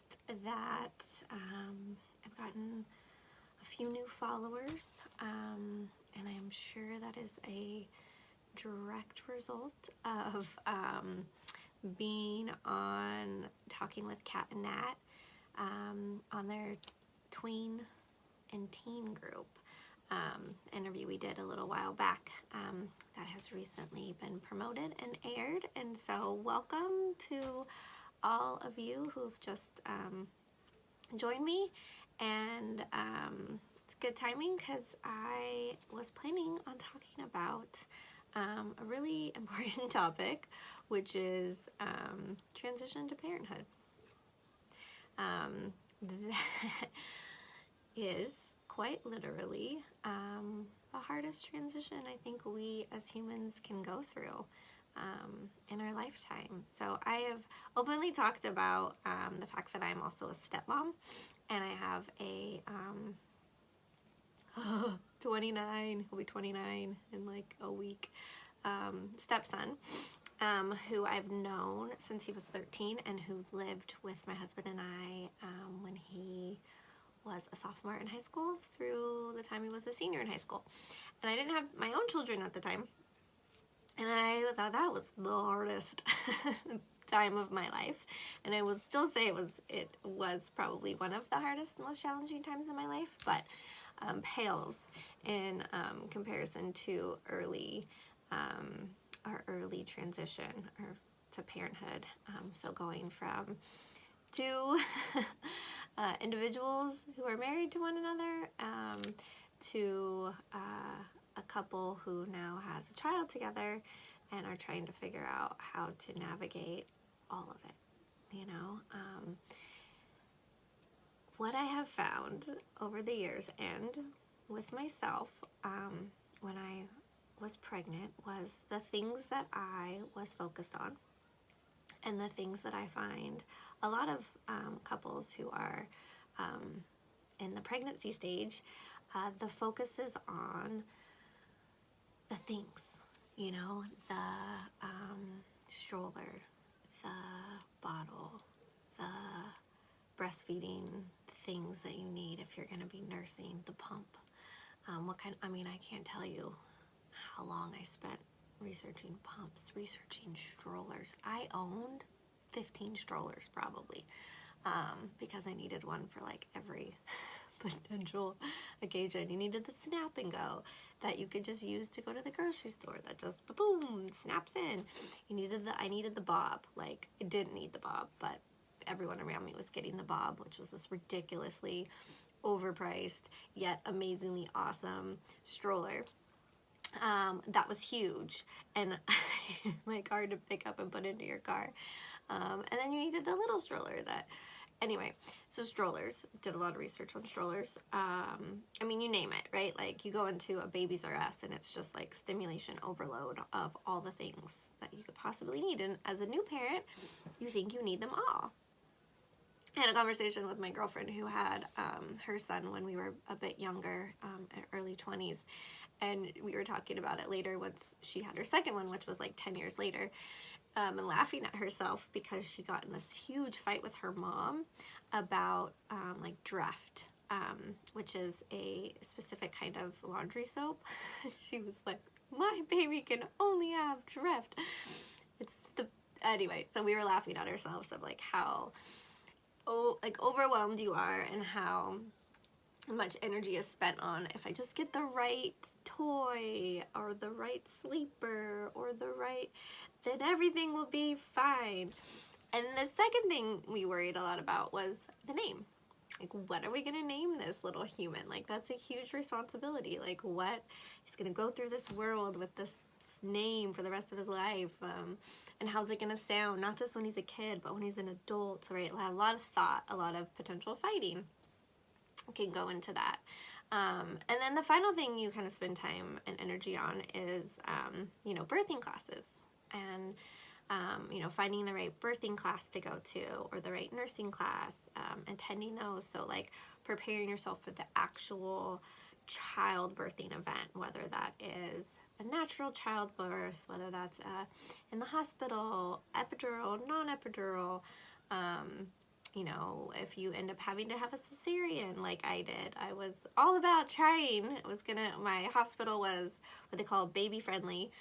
noticed that I've gotten a few new followers, and I'm sure that is a direct result of being on Talking with Kat and Nat on their tween and teen group interview we did a little while back. That has recently been promoted and aired, and so welcome to all of you who've just joined me, and it's good timing because I was planning on talking about a really important topic, which is transition to parenthood. That is quite literally the hardest transition I think we as humans can go through in our lifetime. So I have openly talked about the fact that I'm also a stepmom, and I have a 29, he'll be 29 in like a week, stepson who I've known since he was 13 and who lived with my husband and I when he was a sophomore in high school through the time he was a senior in high school. And I didn't have my own children at the time, and I thought that was the hardest time of my life, and I would still say it was probably one of the hardest, most challenging times in my life, but pales in comparison to our early transition to parenthood. So going from two individuals who are married to one another to a couple who now has a child together and are trying to figure out how to navigate all of it, you know. What I have found over the years and with myself when I was pregnant was the things that I was focused on, and the things that I find a lot of couples who are in the pregnancy stage, the focus is on the things, you know, the stroller, the bottle, the breastfeeding things that you need if you're going to be nursing, the pump. I can't tell you how long I spent researching pumps, researching strollers. I owned 15 strollers probably, because I needed one for like every potential occasion. You needed the snap and go that you could just use to go to the grocery store that just boom snaps in. I needed the bob. Like, I didn't need the bob, but everyone around me was getting the bob, which was this ridiculously overpriced yet amazingly awesome stroller. That was huge and like hard to pick up and put into your car. And then you needed the little stroller anyway, so strollers, did a lot of research on strollers. You name it, right? Like, you go into a Babies R Us and it's just like stimulation overload of all the things that you could possibly need. And as a new parent, you think you need them all. I had a conversation with my girlfriend who had her son when we were a bit younger, early 20s. And we were talking about it later once she had her second one, which was like 10 years later, and laughing at herself because she got in this huge fight with her mom about like Dreft, which is a specific kind of laundry soap. She was like, my baby can only have Dreft. Anyway, so we were laughing at ourselves of like how overwhelmed you are and how much energy is spent on, if I just get the right toy or the right sleeper or then everything will be fine. And the second thing we worried a lot about was the name. Like, what are we gonna name this little human? Like, that's a huge responsibility. Like, what, he's gonna go through this world with this name for the rest of his life, and how's it gonna sound, not just when he's a kid but when he's an adult, right? A lot of thought, a lot of potential fighting can go into that. And then the final thing you kind of spend time and energy on is birthing classes, and finding the right birthing class to go to, or the right nursing class, attending those. So like preparing yourself for the actual childbirthing event, whether that is a natural childbirth, whether that's in the hospital, epidural, non-epidural, you know, if you end up having to have a cesarean like I did, I was all about trying. My hospital was what they call baby friendly,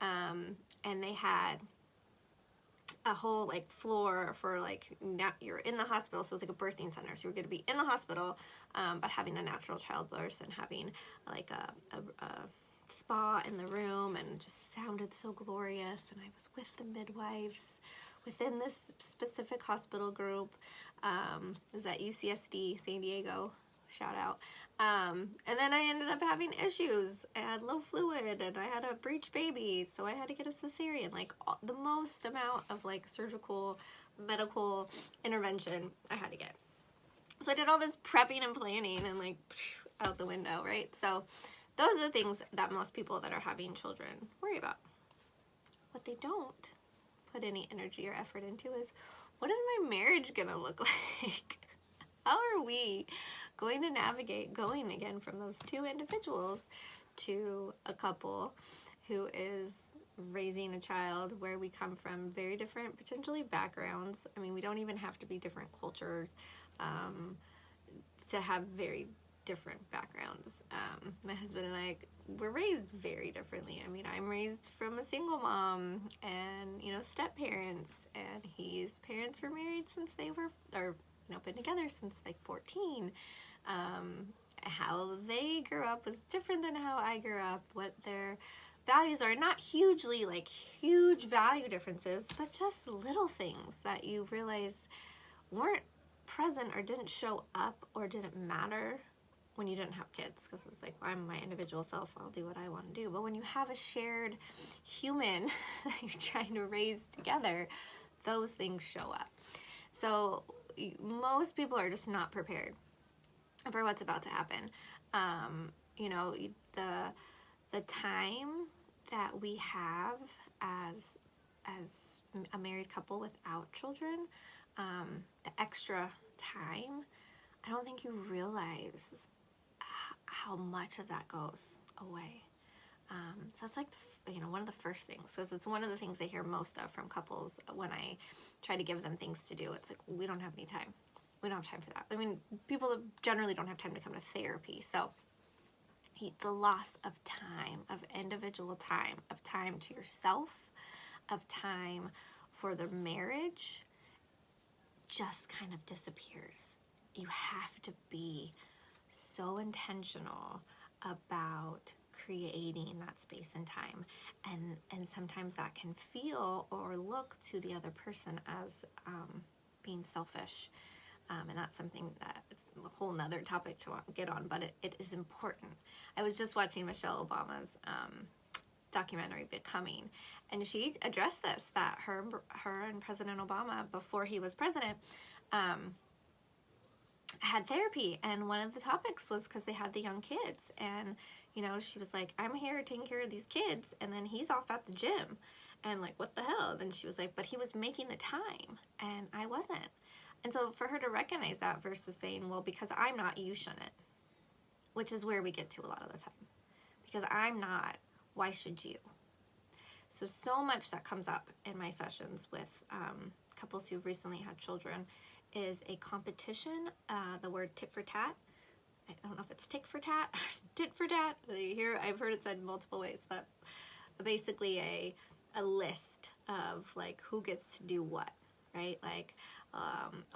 and they had a whole like floor for like, you're in the hospital, so it's like a birthing center, so you're going to be in the hospital, but having a natural childbirth and having like a spa in the room, and it just sounded so glorious. And I was with the midwives within this specific hospital group. It was at UCSD San Diego, shout out. And then I ended up having issues. I had low fluid and I had a breech baby, so I had to get a cesarean. Like the most amount of like surgical, medical intervention I had to get. So I did all this prepping and planning and like out the window, right? So those are the things that most people that are having children worry about. What they don't put any energy or effort into is, what is my marriage gonna look like? How are we going to navigate going again from those two individuals to a couple who is raising a child where we come from very different, potentially, backgrounds? I mean, we don't even have to be different cultures to have very different backgrounds. My husband and I were raised very differently. I mean, I'm raised from a single mom and, you know, step parents, and his parents were married since they were, or been together since like 14. How they grew up was different than how I grew up. What their values are, not hugely like huge value differences, but just little things that you realize weren't present or didn't show up or didn't matter when you didn't have kids, because it was like, well, I'm my individual self, I'll do what I want to do. But when you have a shared human that you're trying to raise together, those things show up. So most people are just not prepared for what's about to happen. You know, the time that we have as a married couple without children, the extra time, I don't think you realize how much of that goes away. So it's like, one of the first things, because it's one of the things I hear most of from couples when I try to give them things to do. It's like, we don't have any time. We don't have time for that. I mean, people generally don't have time to come to therapy. So the loss of time, of individual time, of time to yourself, of time for the marriage, just kind of disappears. You have to be so intentional about creating that space and time, and sometimes that can feel or look to the other person as being selfish, and that's something that it's a whole nother topic to get on, but it is important. I was just watching Michelle Obama's documentary Becoming, and she addressed this, that her and President Obama, before he was president, had therapy, and one of the topics was because they had the young kids, and she was like, I'm here taking care of these kids, and then he's off at the gym, and like, what the hell? Then she was like, but he was making the time and I wasn't. And so for her to recognize that versus saying, well, because I'm not, you shouldn't, which is where we get to a lot of the time. Because I'm not, why should you? So much that comes up in my sessions with couples who've recently had children is a competition, the word tit for tat. I don't know if it's tick for tat, tit for tat. I've heard it said multiple ways, but basically a list of like who gets to do what, right? Like,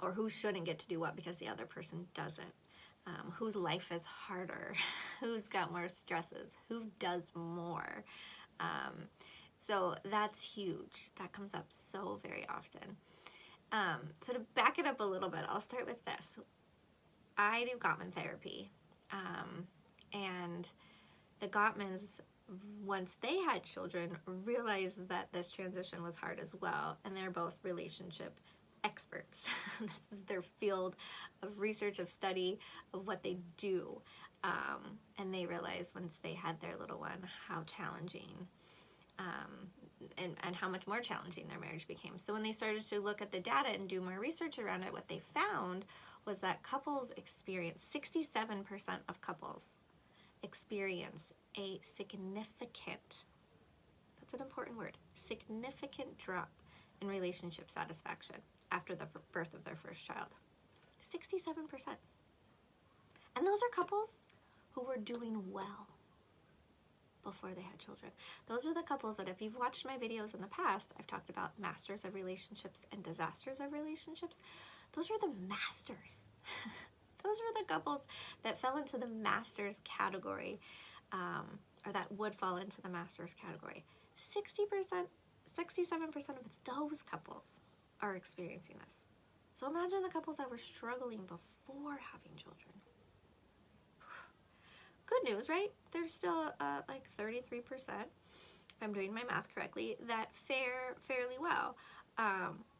or who shouldn't get to do what because the other person doesn't. Whose life is harder, who's got more stresses, who does more. So that's huge. That comes up so very often. So to back it up a little bit, I'll start with this. I do Gottman therapy, and the Gottmans, once they had children, realized that this transition was hard as well, and they're both relationship experts. This is their field of research, of study, of what they do, and they realized once they had their little one how challenging and how much more challenging their marriage became. So when they started to look at the data and do more research around it, what they found was that couples experience, 67% of couples experience a significant, that's an important word, significant drop in relationship satisfaction after the birth of their first child. 67%. And those are couples who were doing well before they had children. Those are the couples that, if you've watched my videos in the past, I've talked about masters of relationships and disasters of relationships. Those were the masters. Those were the couples that fell into the masters category, or that would fall into the masters category. 60%, 67% of those couples are experiencing this. So imagine the couples that were struggling before having children. Good news, right? There's still like 33%, if I'm doing my math correctly, that fare fairly well.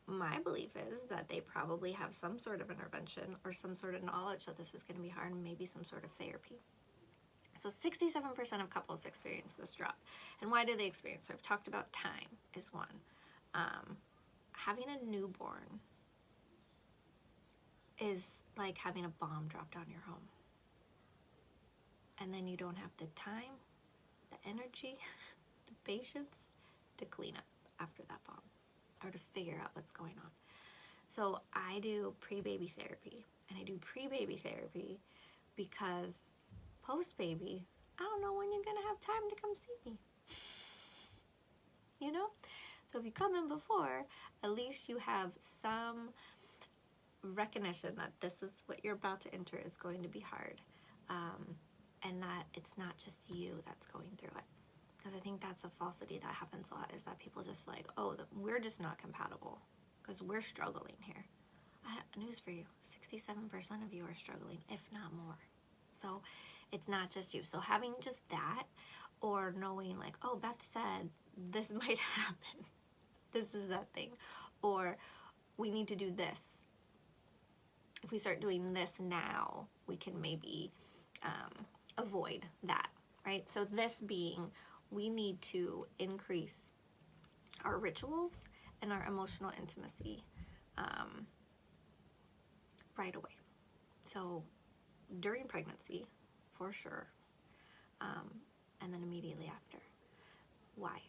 My belief is that they probably have some sort of intervention or some sort of knowledge that this is going to be hard, and maybe some sort of therapy. So 67% of couples experience this drop. And why do they experience it? So I've talked about time is one. Having a newborn is like having a bomb dropped on your home. And then you don't have the time, the energy, the patience to clean up after that bomb, or to figure out what's going on. So I do pre-baby therapy, and I do pre-baby therapy because post-baby, I don't know when you're gonna have time to come see me. You know? So if you come in before, at least you have some recognition that this is what you're about to enter is going to be hard. And that it's not just you that's going through it. Because I think that's a falsity that happens a lot, is that people just feel like, oh, we're just not compatible because we're struggling here. I have news for you. 67% of you are struggling, if not more. So it's not just you. So having just that, or knowing like, oh, Beth said this might happen. This is that thing. Or we need to do this. If we start doing this now, we can maybe avoid that, right? So this being, we need to increase our rituals and our emotional intimacy right away. So during pregnancy, for sure, and then immediately after. Why?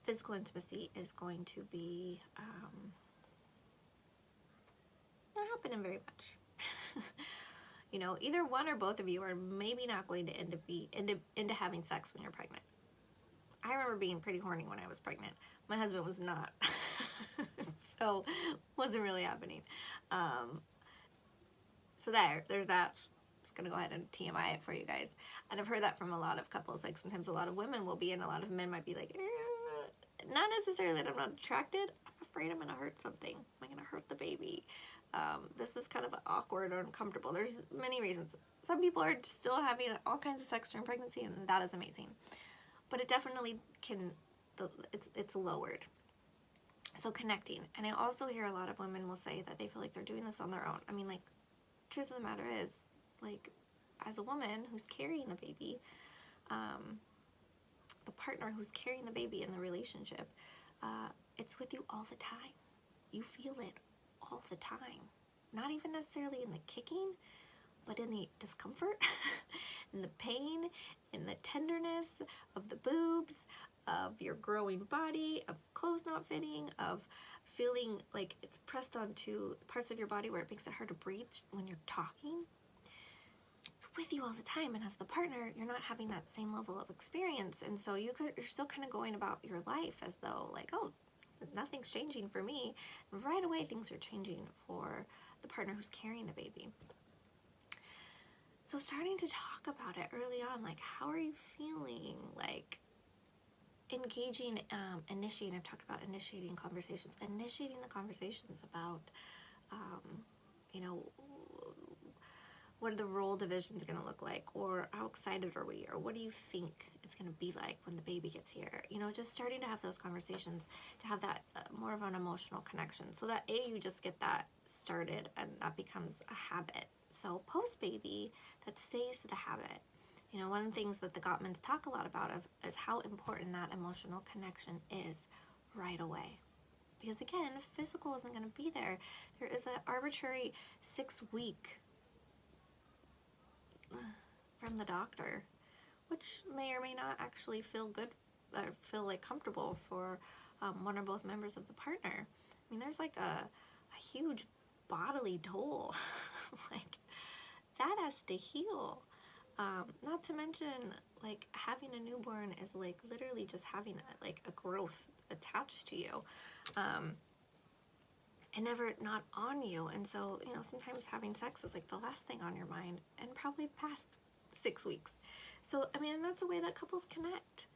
Physical intimacy is going to be not happening very much. You know, either one or both of you are maybe not going to end up into having sex when you're pregnant. I remember being pretty horny when I was pregnant. My husband was not. So wasn't really happening. So there's that. Just gonna go ahead and TMI it for you guys. And I've heard that from a lot of couples. Like sometimes a lot of women will be, and a lot of men might be like, not necessarily that I'm not attracted. I'm afraid I'm gonna hurt something. Am I gonna hurt the baby? This is kind of awkward or uncomfortable. There's many reasons. Some people are still having all kinds of sex during pregnancy, and that is amazing. But it definitely can, it's lowered. So connecting. And I also hear a lot of women will say that they feel like they're doing this on their own. I mean, like, truth of the matter is, like, as a woman who's carrying the baby, the partner who's carrying the baby in the relationship, it's with you all the time. You feel it all the time. Not even necessarily in the kicking, but in the discomfort, in the pain, in the tenderness of the boobs, of your growing body, of clothes not fitting, of feeling like it's pressed onto parts of your body where it makes it hard to breathe when you're talking. It's with you all the time, and as the partner, you're not having that same level of experience, and so you're still kind of going about your life as though like, oh, nothing's changing for me. Right away, things are changing for the partner who's carrying the baby. So starting to talk about it early on, like, how are you feeling? Like, engaging, initiating. I've talked about initiating conversations. Initiating the conversations about, you know, what are the role divisions going to look like, or how excited are we, or what do you think it's going to be like when the baby gets here? You know, just starting to have those conversations, to have that more of an emotional connection, so that you just get that started and that becomes a habit. So post-baby, that stays the habit. You know, one of the things that the Gottmans talk a lot about is how important that emotional connection is right away. Because again, physical isn't going to be there. There is an arbitrary 6-week from the doctor, which may or may not actually feel good or feel like comfortable for one or both members of the partner. I mean, there's like a huge bodily toll. Like, that has to heal. Not to mention, like, having a newborn is like literally just having a growth attached to you, and never not on you. And so, sometimes having sex is like the last thing on your mind, and probably past 6 weeks. So, I mean, and that's a way that couples connect.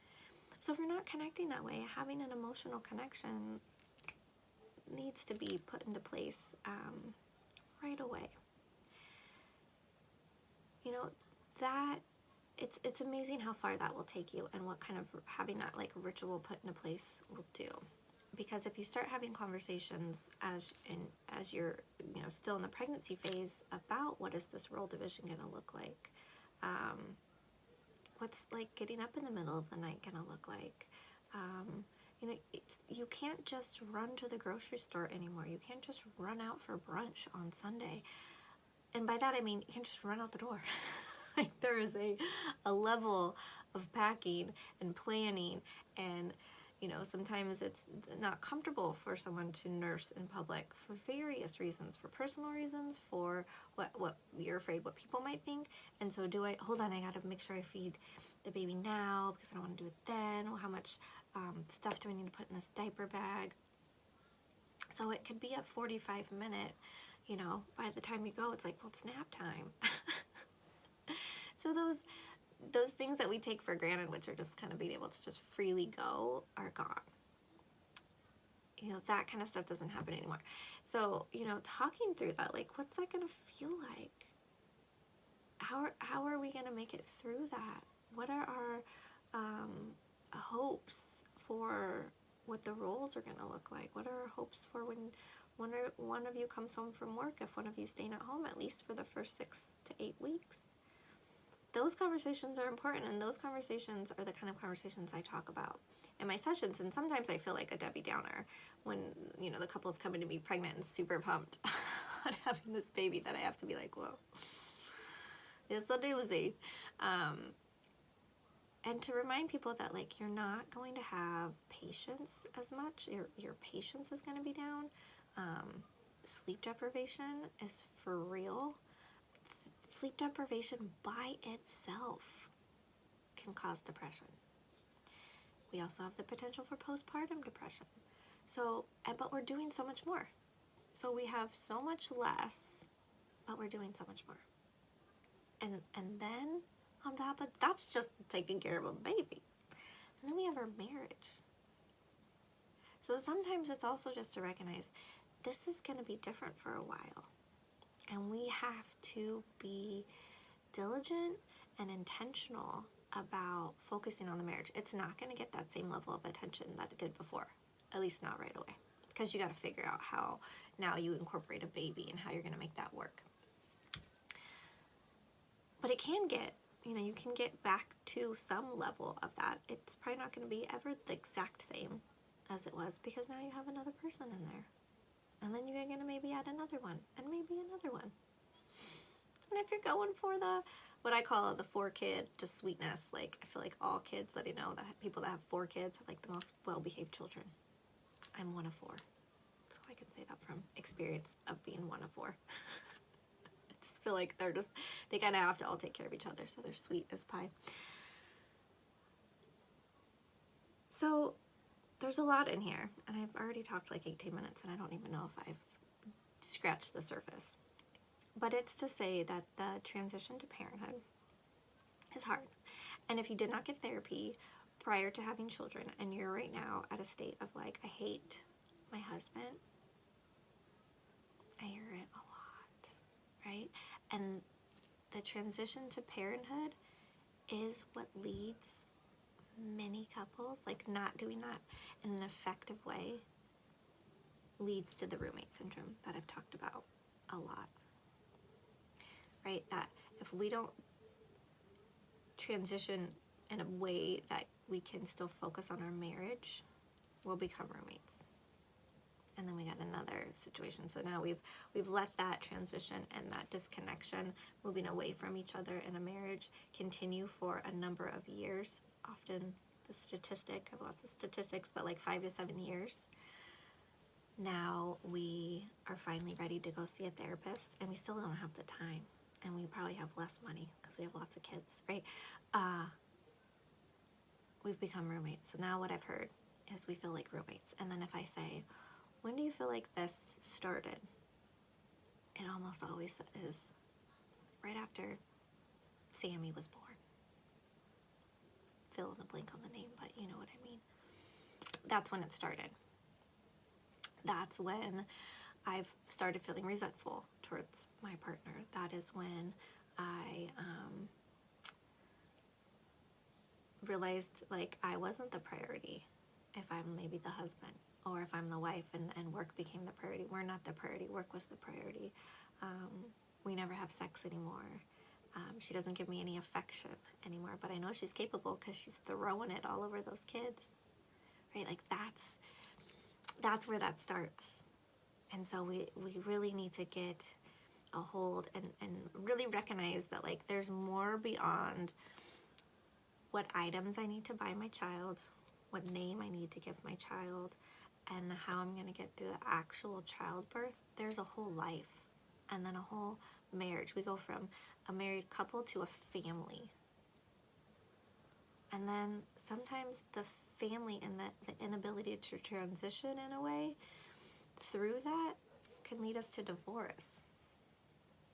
So if you're not connecting that way, having an emotional connection needs to be put into place right away. That it's amazing how far that will take you, and what kind of having that like ritual put into place will do. Because if you start having conversations as you're still in the pregnancy phase about what is this role division going to look like, what's like getting up in the middle of the night going to look like, you can't just run to the grocery store anymore. You can't just run out for brunch on Sunday. And by that I mean you can't just run out the door. Like, there is a level of packing and planning, and sometimes it's not comfortable for someone to nurse in public for various reasons, for personal reasons, for what you're afraid what people might think. And so hold on, I gotta make sure I feed the baby now because I don't want to do it then. Well, how much stuff do I need to put in this diaper bag? So it could be a 45-minute, by the time you go, it's like, well, it's nap time. So those things that we take for granted, which are just kind of being able to just freely go, are gone. That kind of stuff doesn't happen anymore. So, talking through that, like, what's that going to feel like? How are we going to make it through that? What are our hopes for what the roles are going to look like? What are our hopes for when one of you comes home from work, if one of you staying at home at least for the first 6 to 8 weeks? Those conversations are important, and those conversations are the kind of conversations I talk about in my sessions. And sometimes I feel like a Debbie Downer when, the couple's coming to me pregnant and super pumped on having this baby, that I have to be like, whoa, it's a doozy. And to remind people that, like, you're not going to have patience as much. Your patience is going to be down. Sleep deprivation is for real. Sleep deprivation by itself can cause depression. We also have the potential for postpartum depression. So, but we're doing so much more. So we have so much less, but we're doing so much more. And then on top of that's just taking care of a baby. And then we have our marriage. So sometimes it's also just to recognize this is going to be different for a while. And we have to be diligent and intentional about focusing on the marriage. It's not going to get that same level of attention that it did before, at least not right away, because you got to figure out how now you incorporate a baby and how you're going to make that work. But it can get, you can get back to some level of that. It's probably not going to be ever the exact same as it was, because now you have another person in there. And then you're going to maybe add another one, and maybe another one. And if you're going for what I call the 4-kid, just sweetness, like, I feel like all kids that I know, that people that have 4 kids have like the most well-behaved children. I'm one of 4. So I can say that from experience of being one of 4. I just feel like they kind of have to all take care of each other, so they're sweet as pie. So there's a lot in here, and I've already talked like 18 minutes, and I don't even know if I've scratched the surface. But it's to say that the transition to parenthood is hard. And if you did not get therapy prior to having children, and you're right now at a state of like, I hate my husband, I hear it a lot, right? And the transition to parenthood is what leads many couples, like not doing that in an effective way, leads to the roommate syndrome that I've talked about a lot, right? That if we don't transition in a way that we can still focus on our marriage, we'll become roommates. And then we got another situation. So now we've let that transition and that disconnection, moving away from each other in a marriage, continue for a number of years. Often the statistic, I have lots of statistics, but like 5 to 7 years. now we are finally ready to go see a therapist, and we still don't have the time, and we probably have less money because we have lots of kids, right? We've become roommates. So now what I've heard is we feel like roommates. And then if I say, when do you feel like this started? It almost always is right after Sammy was born. Fill in the blank on the name, but you know what I mean. That's when it started. That's when I've started feeling resentful towards my partner. That is when I realized like I wasn't the priority if I'm maybe the husband, or if I'm the wife and work became the priority. We're not the priority. Work was the priority. We never have sex anymore. She doesn't give me any affection anymore, but I know she's capable because she's throwing it all over those kids, right? Like that's where that starts. And so we really need to get a hold and really recognize that like there's more beyond what items I need to buy my child, what name I need to give my child, and how I'm going to get through the actual childbirth. There's a whole life, and then a whole marriage. We go from a married couple to a family. And then sometimes the family and the inability to transition in a way through that can lead us to divorce.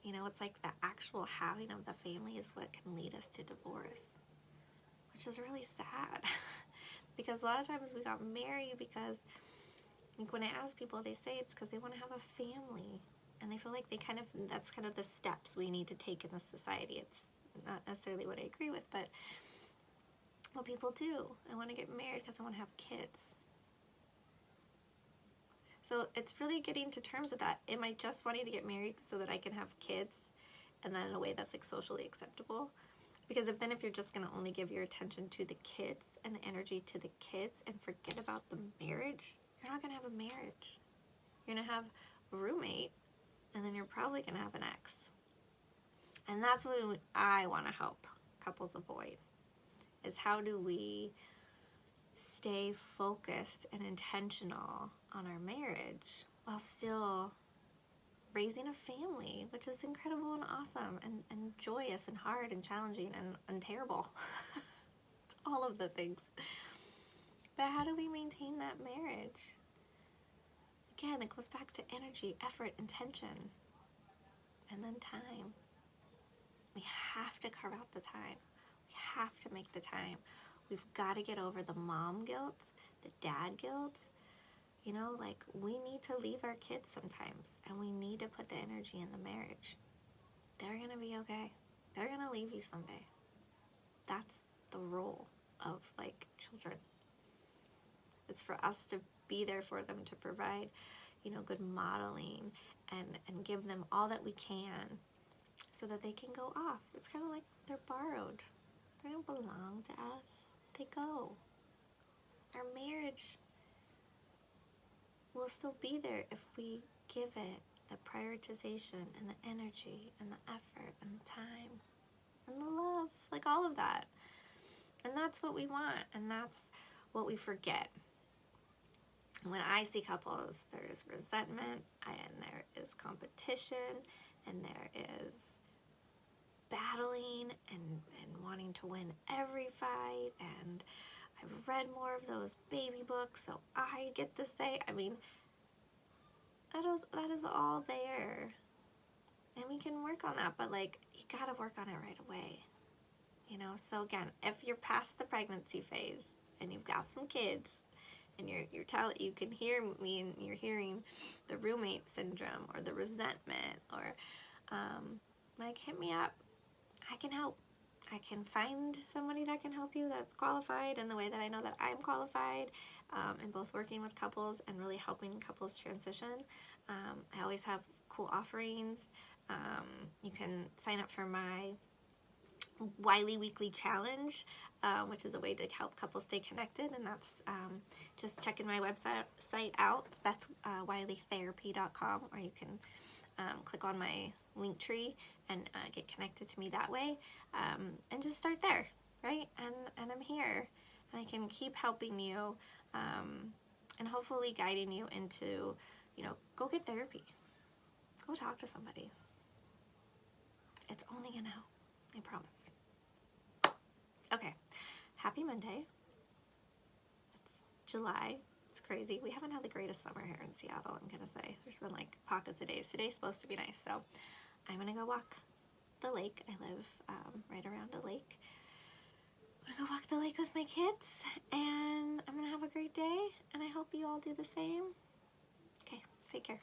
You know, it's like the actual having of the family is what can lead us to divorce, which is really sad. Because a lot of times we got married because, like, when I ask people, they say it's because they want to have a family, and they feel like that's kind of the steps we need to take in this society. It's not necessarily what I agree with, but what people do. I want to get married because I want to have kids. So it's really getting to terms with that. Am I just wanting to get married so that I can have kids, and then in a way that's like socially acceptable? Because if you're just going to only give your attention to the kids and the energy to the kids and forget about the marriage, you're not going to have a marriage. You're going to have a roommate, and then you're probably going to have an ex. And that's what I want to help couples avoid, is how do we stay focused and intentional on our marriage while still raising a family, which is incredible and awesome and joyous and hard and challenging and terrible. It's all of the things. But how do we maintain that marriage? Again, it goes back to energy, effort, intention, and then time. We have to carve out the time. We have to make the time. We've got to get over the mom guilt, the dad guilt. You know, like, we need to leave our kids sometimes, and we need to put the energy in the marriage. They're going to be okay. They're going to leave you someday. That's the role of, like, children. It's for us to be there for them, to provide, you know, good modeling and give them all that we can so that they can go off. It's kind of like they're borrowed. They don't belong to us. They go. Our marriage will still be there if we give it the prioritization and the energy and the effort and the time and the love, like all of that. And that's what we want, and that's what we forget. When I see couples, there is resentment, and there is competition, and there is battling and wanting to win every fight, and I've read more of those baby books, so I get to say, I mean, that is all there. And we can work on that, but like, you gotta work on it right away. You know, so again, if you're past the pregnancy phase and you've got some kids and you can hear me and you're hearing the roommate syndrome or the resentment or like, hit me up. I can help. I can find somebody that can help you that's qualified in the way that I know that I'm qualified, in both working with couples and really helping couples transition. I always have cool offerings. You can sign up for my Wiley Weekly Challenge, which is a way to help couples stay connected, and that's just checking my website out. It's BethWileyTherapy.com, or you can click on my link tree and get connected to me that way, and just start there, right? And I'm here, and I can keep helping you and hopefully guiding you into, go get therapy. Go talk to somebody. It's only gonna help. I promise. Okay. Happy Monday. It's July. It's crazy. We haven't had the greatest summer here in Seattle, I'm gonna say. There's been like pockets of days. Today's supposed to be nice, so I'm gonna go walk the lake. I live right around a lake. I'm gonna go walk the lake with my kids, and I'm gonna have a great day, and I hope you all do the same. Okay, take care.